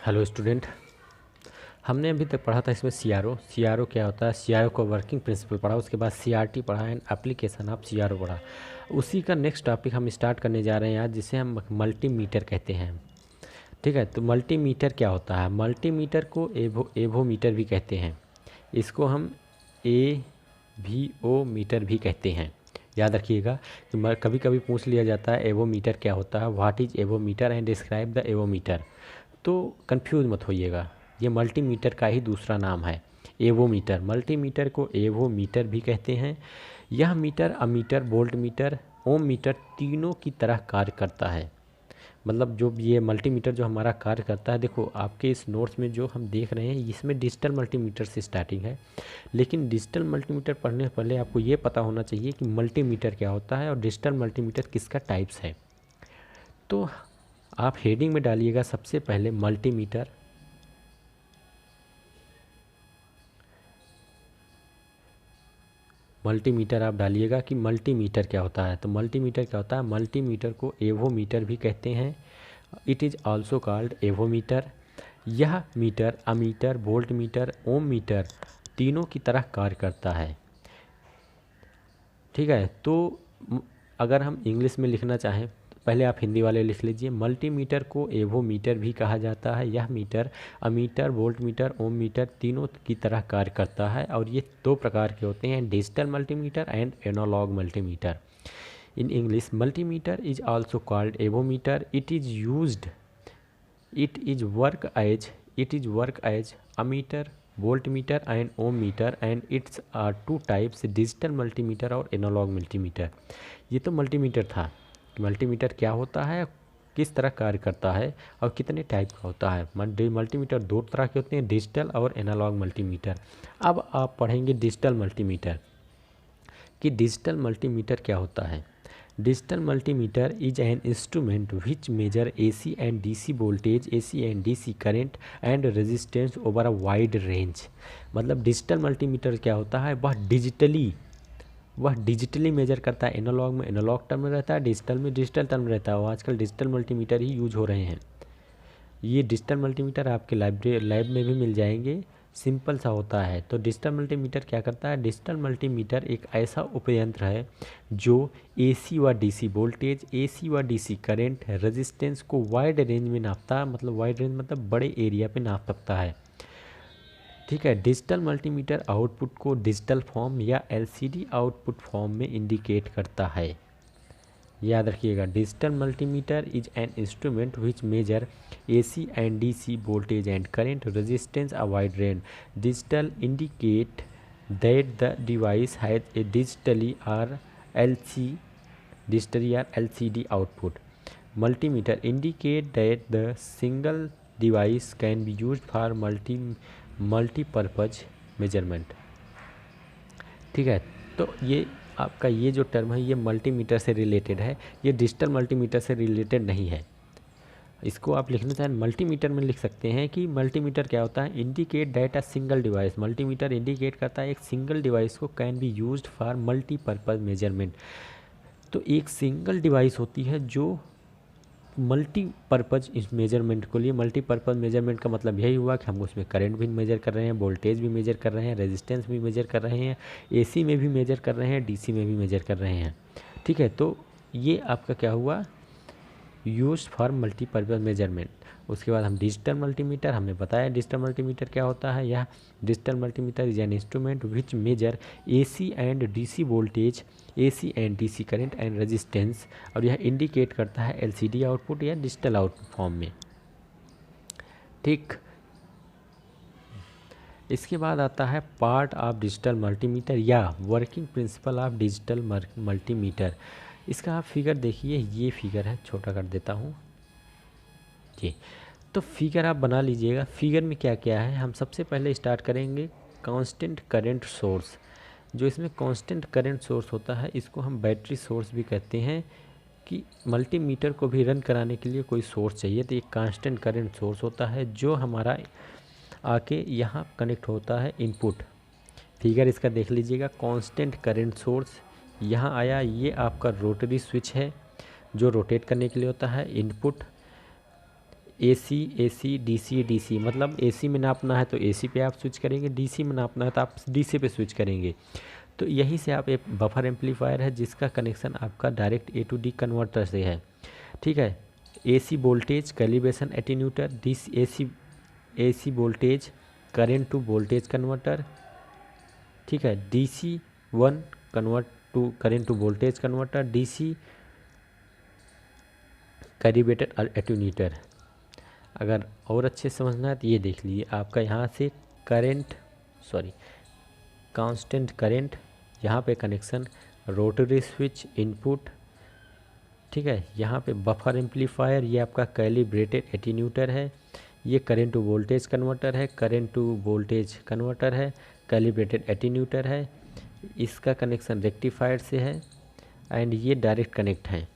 Hello student. हमने अभी तक पढ़ा था इसमें सी आर ओ क्या होता है, सी आर ओ का वर्किंग प्रिंसिपल पढ़ा, उसके बाद CRT पढ़ा एंड एप्लीकेशन ऑफ सी-आर-ओ पढ़ा। उसी का नेक्स्ट टॉपिक हम स्टार्ट करने जा रहे हैं आज, जिसे हम मल्टीमीटर कहते हैं। ठीक है, तो मल्टीमीटर क्या होता है? मल्टीमीटर को एवोमीटर भी कहते हैं, इसको हम AVO मीटर भी कहते हैं। याद रखिएगा कि कभी कभी पूछ लिया जाता है एवोमीटर क्या होता है, what is avometer and describe the avometer. तो कंफ्यूज मत होइएगा, ये मल्टीमीटर का ही दूसरा नाम है, एवोमीटर। मल्टीमीटर को एवोमीटर भी कहते हैं। यह मीटर अमीटर, वोल्ट मीटर, ओम मीटर तीनों की तरह कार्य करता है। मतलब जो ये मल्टीमीटर जो हमारा कार्य करता है, देखो आपके इस नोट्स में जो हम देख रहे हैं इसमें डिजिटल मल्टीमीटर से स्टार्टिंग है, लेकिन डिजिटल मल्टीमीटर पढ़ने से पहले आपको ये पता होना चाहिए कि मल्टीमीटर क्या होता है और डिजिटल मल्टीमीटर किसका टाइप्स है। तो आप हेडिंग में डालिएगा सबसे पहले मल्टीमीटर। मल्टीमीटर आप डालिएगा कि मल्टीमीटर क्या होता है। तो मल्टीमीटर क्या होता है? मल्टीमीटर को एवोमीटर भी कहते हैं, it is also called avometer. यह मीटर अमीटर, वोल्ट मीटर, ओम मीटर तीनों की तरह कार्य करता है। ठीक है, तो अगर हम इंग्लिश में लिखना चाहें, पहले आप हिंदी वाले लिख लीजिए। मल्टीमीटर को एवोमीटर भी कहा जाता है। यह मीटर अमीटर, वोल्ट मीटर, ओम मीटर तीनों की तरह कार्य करता है, और ये दो प्रकार के होते हैं, digital multimeter and analog multimeter. In English multimeter is also called avometer. It is work as ammeter, volt meter and ohm meter, and its are two types, digital multimeter और एनालॉग मल्टीमीटर। ये तो multimeter था, multimeter क्या होता है, किस तरह कार्य करता है और कितने टाइप का होता है। मल्टीमीटर दो तरह के होते हैं, डिजिटल और एनालॉग मल्टीमीटर। अब आप पढ़ेंगे डिजिटल मल्टीमीटर कि डिजिटल मल्टीमीटर क्या होता है। Digital multimeter is an instrument which measure AC and DC voltage, AC and DC current and resistance over a wide range. मतलब डिजिटल मल्टीमीटर क्या होता है, वह डिजिटली मेजर करता है। एनालॉग में एनालॉग टर्म रहता है, डिजिटल में डिजिटल टर्म रहता है। और आजकल डिजिटल मल्टीमीटर ही यूज हो रहे हैं। ये डिजिटल मल्टीमीटर आपके लैब में भी मिल जाएंगे, सिंपल सा होता है। तो डिजिटल मल्टीमीटर क्या करता है? डिजिटल मल्टीमीटर एक ऐसा उपयंत्र है जो AC व DC वोल्टेज, AC व DC करंट, रेजिस्टेंस को वाइड रेंज में नापता है। मतलब वाइड रेंज मतलब बड़े एरिया पे नाप सकता है। ठीक है, डिजिटल मल्टीमीटर आउटपुट को डिजिटल फॉर्म या LCD आउटपुट फॉर्म में इंडिकेट करता है। याद रखिएगा, digital multimeter is an instrument which measure AC and DC voltage and current, resistance a wide range. Digital indicate that the device has a digitally or LCD output. Multimeter indicate that the single device can be used for multipurpose measurement. ठीक है, तो ये आपका ये जो term है ये multimeter से रिलेटेड है, ये डिजिटल मल्टीमीटर से रिलेटेड नहीं है। इसको आप लिखना चाहें मल्टीमीटर में लिख सकते हैं कि मल्टीमीटर क्या होता है, indicate that a single device. Multimeter indicate करता है एक सिंगल डिवाइस को can be used for multipurpose measurement. तो एक सिंगल डिवाइस होती है जो मल्टीपर्पज़ इस मेजरमेंट को लिए। मल्टीपर्पज़ मेजरमेंट का मतलब यही हुआ कि हम उसमें करंट भी मेजर कर रहे हैं, वोल्टेज भी मेजर कर रहे हैं, रेजिस्टेंस भी मेजर कर रहे हैं, AC में भी मेजर कर रहे हैं, DC में भी मेजर कर रहे हैं। ठीक है, तो ये आपका क्या हुआ, यूज्ड फॉर मल्टीपर्पज़ मेजरमेंट। उसके बाद हम डिजिटल मल्टीमीटर, हमने बताया डिजिटल मल्टीमीटर क्या होता है। यह digital multimeter is an instrument which measure AC and DC voltage, AC and DC current and resistance, और यह इंडिकेट करता है LCD आउटपुट या डिजिटल आउटपुट फॉर्म में। ठीक, इसके बाद आता है पार्ट ऑफ डिजिटल मल्टीमीटर या working principle of digital multimeter. इसका आप फिगर देखिए, ये फिगर है, छोटा कर देता हूँ जी। तो फिगर आप बना लीजिएगा। फिगर में क्या क्या है, हम सबसे पहले स्टार्ट करेंगे कांस्टेंट करंट सोर्स। जो इसमें कांस्टेंट करंट सोर्स होता है इसको हम बैटरी सोर्स भी कहते हैं, कि मल्टीमीटर को भी रन कराने के लिए कोई सोर्स चाहिए। तो एक कांस्टेंट करंट सोर्स होता है जो हमारा आके यहाँ कनेक्ट होता है इनपुट। फिगर इसका देख लीजिएगा, कांस्टेंट करंट सोर्स यहाँ आया, ये आपका रोटरी स्विच है जो रोटेट करने के लिए होता है। इनपुट AC DC DC, मतलब AC में नापना है तो AC पे आप स्विच करेंगे, DC में नापना है तो आप DC पे स्विच करेंगे। तो यहीं से आप एक बफर एम्पलीफायर है जिसका कनेक्शन आपका direct A to D converter से है, ठीक है। AC voltage calibration attenuator, AC voltage current to voltage converter, ठीक है। DC1 convert to current to voltage converter, DC calibrated attenuator. अगर और अच्छे से समझना है तो ये देख लीजिए, आपका यहाँ से कांस्टेंट करेंट, यहाँ पे कनेक्शन रोटरी स्विच इनपुट, ठीक है। यहाँ पे बफर एम्पलीफायर, ये आपका कैलिब्रेटेड एटीन्यूटर है, ये करेंट टू वोल्टेज कन्वर्टर है, कैलिब्रेटेड एटीन्यूटर है, इसका कनेक्शन रेक्टिफायर से है एंड ये डायरेक्ट कनेक्ट है,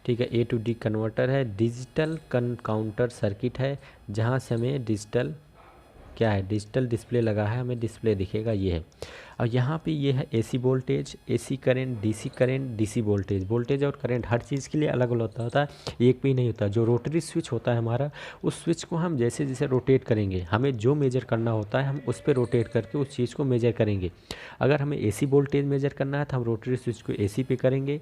ठीक है। A to D कन्वर्टर है, डिजिटल काउंटर सर्किट है जहाँ से हमें डिजिटल डिस्प्ले लगा है, हमें डिस्प्ले दिखेगा, ये है। और यहाँ पे ये है AC voltage, AC current, DC voltage और करंट हर चीज़ के लिए अलग अलग होता है, एक भी नहीं होता। जो रोटरी स्विच होता है हमारा, उस स्विच को हम जैसे जैसे रोटेट करेंगे, हमें जो मेजर करना होता है हम उस पर रोटेट करके उस चीज़ को मेजर करेंगे। अगर हमें AC वोल्टेज मेजर करना है तो हम रोटरी स्विच को AC पे करेंगे,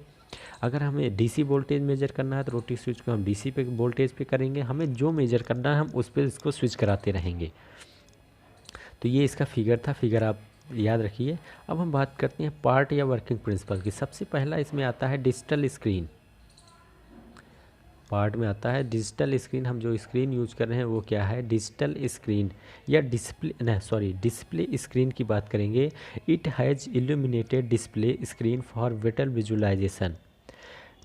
अगर हमें DC वोल्टेज मेजर करना है तो रोटरी स्विच को हम DC पे वोल्टेज पे करेंगे, हमें जो मेजर करना है हम उस पर इसको स्विच कराते रहेंगे। तो ये इसका फिगर था, फिगर आप याद रखिए। अब हम बात करते हैं पार्ट या वर्किंग प्रिंसिपल की। सबसे पहला इसमें आता है डिजिटल स्क्रीन, पार्ट में आता है डिजिटल स्क्रीन। हम जो स्क्रीन यूज कर रहे हैं वो क्या है, डिजिटल स्क्रीन या डिस्प्ले स्क्रीन की बात करेंगे। It has illuminated display screen for better visualization,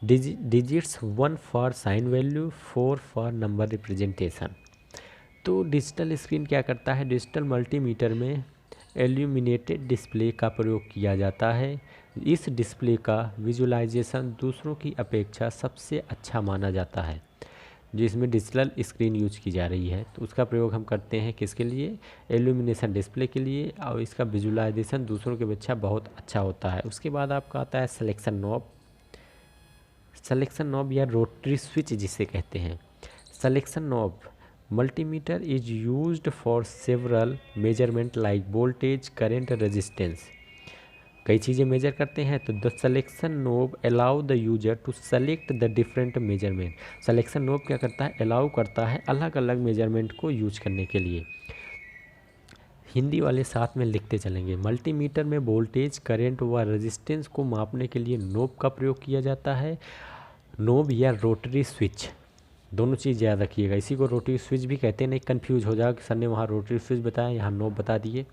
digits 1 for sign value, 4 for number representation. तो डिजिटल स्क्रीन क्या करता है, डिजिटल मल्टीमीटर में एल्यूमिनेटेड डिस्प्ले का प्रयोग किया जाता है। इस डिस्प्ले का विजुअलाइजेशन दूसरों की अपेक्षा सबसे अच्छा माना जाता है। जिसमें डिजिटल स्क्रीन यूज की जा रही है तो उसका प्रयोग हम करते हैं किसके लिए, एल्यूमिनेशन डिस्प्ले के लिए, और इसका विजुअलाइजेशन दूसरों की अपेक्षा बहुत अच्छा होता है। उसके बाद आपका आता है सिलेक्शन नॉब या रोटरी स्विच जिसे कहते हैं। Selection knob multimeter is used for several measurement like voltage, current, resistance. कई चीज़ें मेजर करते हैं तो the selection knob allow the user to select the different measurement. Selection knob क्या करता है, अलाउ करता है अलग अलग मेजरमेंट को यूज करने के लिए। हिंदी वाले साथ में लिखते चलेंगे। मल्टीमीटर में वोल्टेज, करंट व रेजिस्टेंस को मापने के लिए नोब का प्रयोग किया जाता है। नोब या रोटरी स्विच, दोनों चीज़ याद रखिएगा। इसी को रोटरी स्विच भी कहते हैं, नहीं कन्फ्यूज हो जाए कि सर ने वहाँ रोटरी स्विच बताया, यहाँ नोब बता दिए।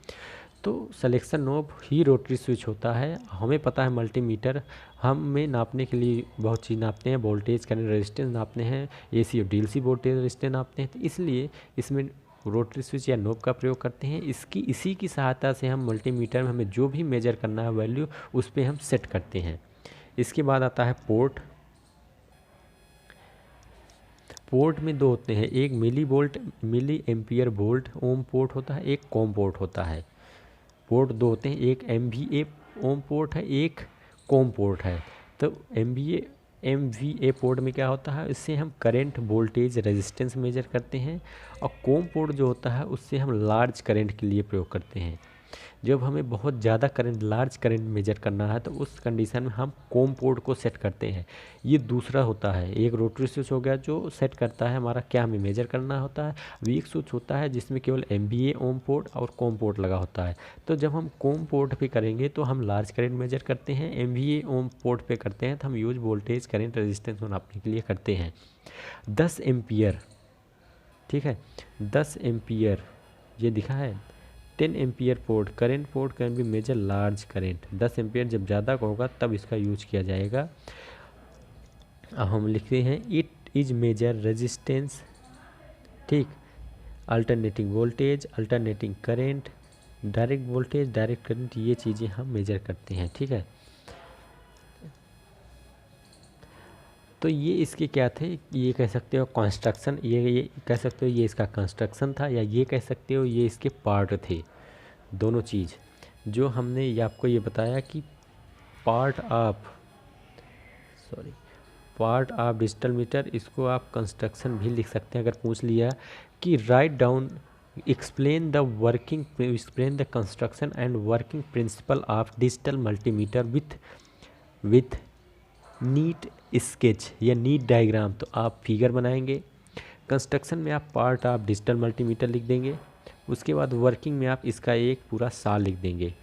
तो सिलेक्शन नोब ही रोटरी स्विच होता है। हमें पता है मल्टीमीटर हमें नापने के लिए बहुत चीज़ नापते हैं, वोल्टेज, करंट, रेजिस्टेंस नापते हैं, AC और DC वोल्टेज रेजिस्टेंस नापते हैं। तो इसलिए इसमें रोटरी स्विच या नोब का प्रयोग करते हैं। इसी की सहायता से हम मल्टीमीटर में हमें जो भी मेजर करना है वैल्यू उस पर हम सेट करते हैं। इसके बाद आता है पोर्ट में दो होते हैं, एक milli ampere volt ohm port होता है, एक कॉम पोर्ट होता है। पोर्ट दो होते हैं, एक MVA ओम पोर्ट है, एक कॉम पोर्ट है। तो MVA पोर्ट में क्या होता है, इससे हम करंट, वोल्टेज, रेजिस्टेंस मेजर करते हैं। और कॉम पोर्ट जो होता है उससे हम लार्ज करंट के लिए प्रयोग करते हैं। जब हमें बहुत ज़्यादा करंट, लार्ज करंट मेजर करना है तो उस कंडीशन में हम कॉम पोर्ट को सेट करते हैं। ये दूसरा होता है। एक रोटरी स्विच हो गया जो सेट करता है हमारा क्या हमें मेजर करना होता है। एक स्विच होता है जिसमें केवल MVA ओम पोर्ट और कॉम पोर्ट लगा होता है। तो जब हम कॉम पोर्ट पे करेंगे तो हम लार्ज करंट मेजर करते हैं, MVA ओम पोर्ट पे करते हैं तो हम यूज वोल्टेज, करंट, रेजिस्टेंस को नापने के लिए करते हैं। 10 एम्पियर, ठीक है, 10 एम्पियर ये दिखा है। 10 ampere port can be measure large current. 10 ampere जब ज़्यादा होगा तब इसका यूज किया जाएगा। अब हम लिखते हैं इट इज मेजर रेजिस्टेंस, ठीक, alternating voltage, alternating current, direct voltage, direct current, ये चीज़ें हम मेजर करते हैं, ठीक है। तो ये इसके क्या थे, ये कह सकते हो कंस्ट्रक्शन, ये कह सकते हो ये इसका कंस्ट्रक्शन था, या ये कह सकते हो ये इसके पार्ट थे। दोनों चीज़ जो हमने ये आपको ये बताया कि पार्ट ऑफ डिजिटल मीटर, इसको आप कंस्ट्रक्शन भी लिख सकते हैं अगर पूछ लिया कि write down explain the construction and working principle of digital multimeter with NEET sketch या नीट डायग्राम। तो आप फिगर बनाएंगे, कंस्ट्रक्शन में आप पार्ट ऑफ डिजिटल मल्टीमीटर लिख देंगे, उसके बाद वर्किंग में आप इसका एक पूरा साल लिख देंगे।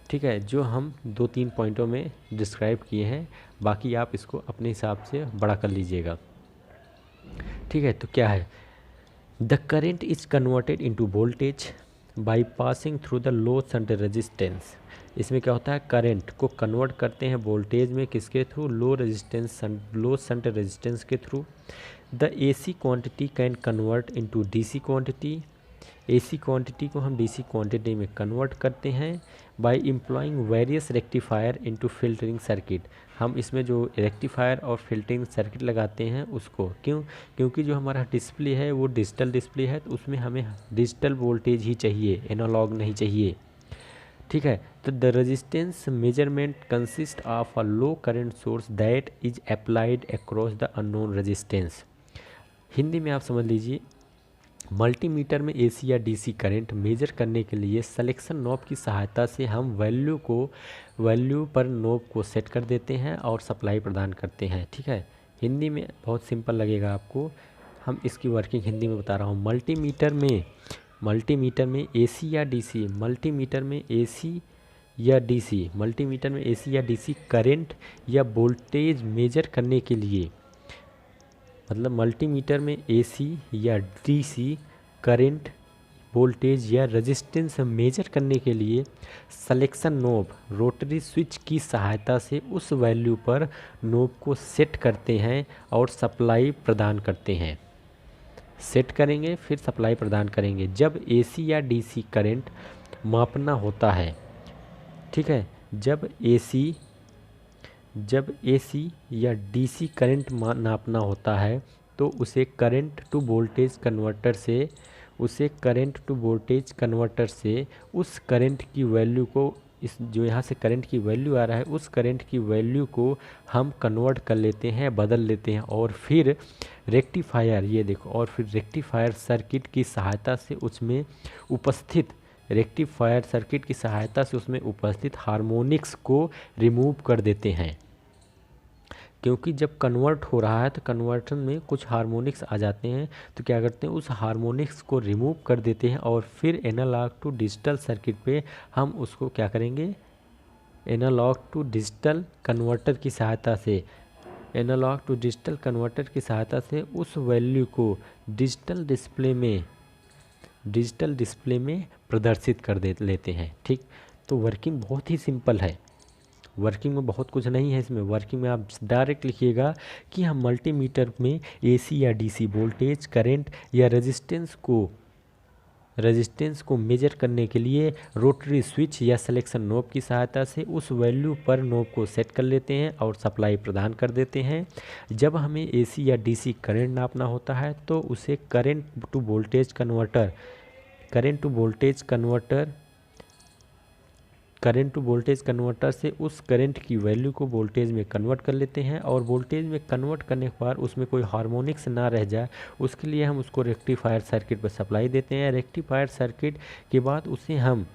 ठीक है, जो हम 2-3 पॉइंटों में डिस्क्राइब किए हैं, बाकी आप इसको अपने हिसाब से बड़ा कर लीजिएगा। ठीक है, तो क्या है, the current is converted into voltage by passing through the low shunt resistance. इसमें क्या होता है, करंट को कन्वर्ट करते हैं वोल्टेज में, किसके थ्रू, लो शंट रेजिस्टेंस के through. The AC quantity can convert into DC quantity, AC quantity को हम डीसी क्वांटिटी में कन्वर्ट करते हैं by employing various rectifier into filtering circuit. हम इसमें जो रेक्टिफायर और फिल्टरिंग सर्किट लगाते हैं उसको, क्योंकि जो हमारा डिस्प्ले है वो डिजिटल डिस्प्ले है, तो उसमें हमें डिजिटल वोल्टेज ही चाहिए, एनालॉग नहीं चाहिए। ठीक है, तो the resistance measurement consist of a low current source that is applied across the unknown resistance. Hindi में आप समझ लीजिए, मल्टीमीटर में एसी या डीसी करंट मेजर करने के लिए सिलेक्शन नॉब की सहायता से हम वैल्यू पर नॉब को सेट कर देते हैं और सप्लाई प्रदान करते हैं। ठीक है, हिंदी में बहुत सिंपल लगेगा आपको, हम इसकी वर्किंग हिंदी में बता रहा हूँ। मल्टीमीटर में एसी या डीसी, मल्टीमीटर में एसी या डीसी करंट या वोल्टेज मेजर करने के लिए, मतलब मल्टीमीटर में एसी या डीसी करंट, वोल्टेज या रेजिस्टेंस मेजर करने के लिए सिलेक्शन नॉब रोटरी स्विच की सहायता से उस वैल्यू पर नॉब को सेट करते हैं और सप्लाई प्रदान करते हैं। सेट करेंगे फिर सप्लाई प्रदान करेंगे जब एसी या डीसी करंट मापना होता है। ठीक है, जब या डीसी करंट नापना होता है तो उसे करंट टू वोल्टेज कन्वर्टर से उस करंट की वैल्यू को, इस जो यहाँ से करंट की वैल्यू आ रहा है उस करंट की वैल्यू को हम कन्वर्ट कर लेते हैं, बदल लेते हैं, और फिर रेक्टिफायर, ये देखो, और फिर रेक्टिफायर सर्किट की सहायता से उसमें उपस्थित हार्मोनिक्स को रिमूव कर देते हैं। क्योंकि जब कन्वर्ट हो रहा है तो कन्वर्टर में कुछ हार्मोनिक्स आ जाते हैं, तो क्या करते हैं, उस हार्मोनिक्स को रिमूव कर देते हैं और फिर एनालॉग टू डिजिटल सर्किट पे हम उसको क्या करेंगे, एनालॉग टू डिजिटल कन्वर्टर की सहायता से उस वैल्यू को डिजिटल डिस्प्ले में प्रदर्शित कर लेते हैं। ठीक, तो वर्किंग बहुत ही सिंपल है, वर्किंग में बहुत कुछ नहीं है इसमें। वर्किंग में आप डायरेक्ट लिखिएगा कि हम मल्टीमीटर में एसी या डीसी वोल्टेज, करंट या रेजिस्टेंस को मेजर करने के लिए रोटरी स्विच या सिलेक्शन नॉब की सहायता से उस वैल्यू पर नॉब को सेट कर लेते हैं और सप्लाई प्रदान कर देते हैं। जब हमें एसी या डीसी करंट नापना होता है तो उसे करंट टू वोल्टेज कन्वर्टर से उस करंट की वैल्यू को वोल्टेज में कन्वर्ट कर लेते हैं, और वोल्टेज में कन्वर्ट करने के बाद उसमें कोई हार्मोनिक्स ना रह जाए उसके लिए हम उसको रेक्टिफायर सर्किट पर सप्लाई देते हैं। रेक्टिफायर सर्किट के बाद उसे हम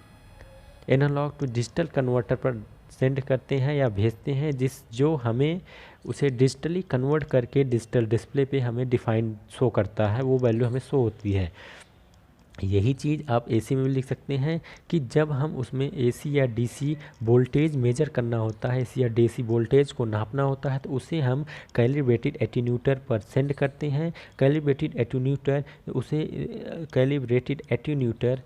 एनालॉग टू डिजिटल कन्वर्टर पर सेंड करते हैं या भेजते हैं, जो हमें उसे डिजिटली कन्वर्ट करके डिजिटल डिस्प्ले पे हमें डिफाइन शो करता है, वो वैल्यू हमें शो होती है। यही चीज़ आप एसी में भी लिख सकते हैं कि जब हम उसमें एसी या डीसी वोल्टेज मेजर करना होता है, एसी या डीसी वोल्टेज को नापना होता है, तो उसे हम कैलिब्रेटेड एटीन्यूटर पर सेंड करते हैं। कैलिब्रेटेड एटीन्यूटर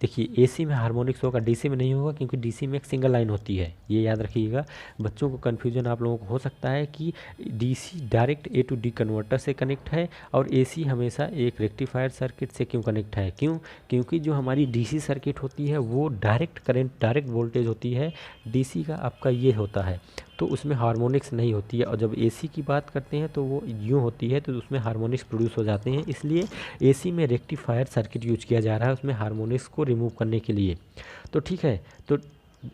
देखिए, एसी में हार्मोनिक्स होगा, डीसी में नहीं होगा, क्योंकि डीसी में एक सिंगल लाइन होती है, ये याद रखिएगा। बच्चों को कन्फ्यूजन आप लोगों को हो सकता है कि DC direct A to D converter से कनेक्ट है और एसी हमेशा एक रेक्टिफायर सर्किट से क्यों कनेक्ट है। क्योंकि जो हमारी डीसी सर्किट होती है वो डायरेक्ट करंट, डायरेक्ट वोल्टेज होती है, डीसी का आपका ये होता है, तो उसमें हार्मोनिक्स नहीं होती है। और जब एसी की बात करते हैं तो वो यूँ होती है, तो उसमें हार्मोनिक्स प्रोड्यूस हो जाते हैं, इसलिए एसी में रेक्टिफायर सर्किट यूज किया जा रहा है उसमें हार्मोनिक्स को रिमूव करने के लिए। तो ठीक है, तो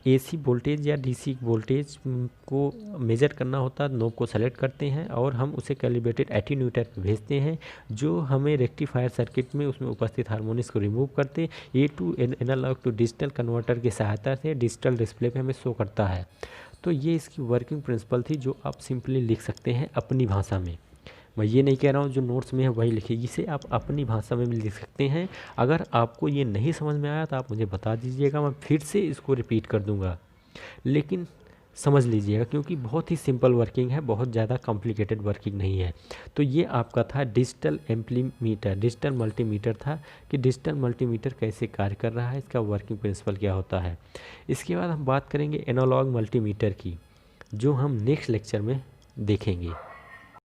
एसी वोल्टेज या डीसी वोल्टेज को मेज़र करना होता है, नोब को सेलेक्ट करते हैं और हम उसे कैलिब्रेटेड एटीन्यूएटर पे भेजते हैं, जो हमें रेक्टिफायर सर्किट में उसमें उपस्थित हार्मोनिक्स को रिमूव करते A to analog to digital converter की सहायता से डिजिटल डिस्प्ले पे हमें शो करता है। तो ये इसकी वर्किंग प्रिंसिपल थी, जो आप सिंपली लिख सकते हैं अपनी भाषा में। मैं ये नहीं कह रहा हूँ जो नोट्स में है वही लिखिए, इसे आप अपनी भाषा में भी लिख सकते हैं। अगर आपको ये नहीं समझ में आया तो आप मुझे बता दीजिएगा, मैं फिर से इसको रिपीट कर दूँगा, लेकिन समझ लीजिएगा क्योंकि बहुत ही सिंपल वर्किंग है, बहुत ज़्यादा कॉम्प्लिकेटेड वर्किंग नहीं है। तो ये आपका था डिजिटल एम्पलीमीटर, डिजिटल मल्टीमीटर था कि डिजिटल मल्टीमीटर कैसे कार्य कर रहा है, इसका वर्किंग प्रिंसिपल क्या होता है। इसके बाद हम बात करेंगे एनालॉग मल्टीमीटर की, जो हम नेक्स्ट लेक्चर में देखेंगे।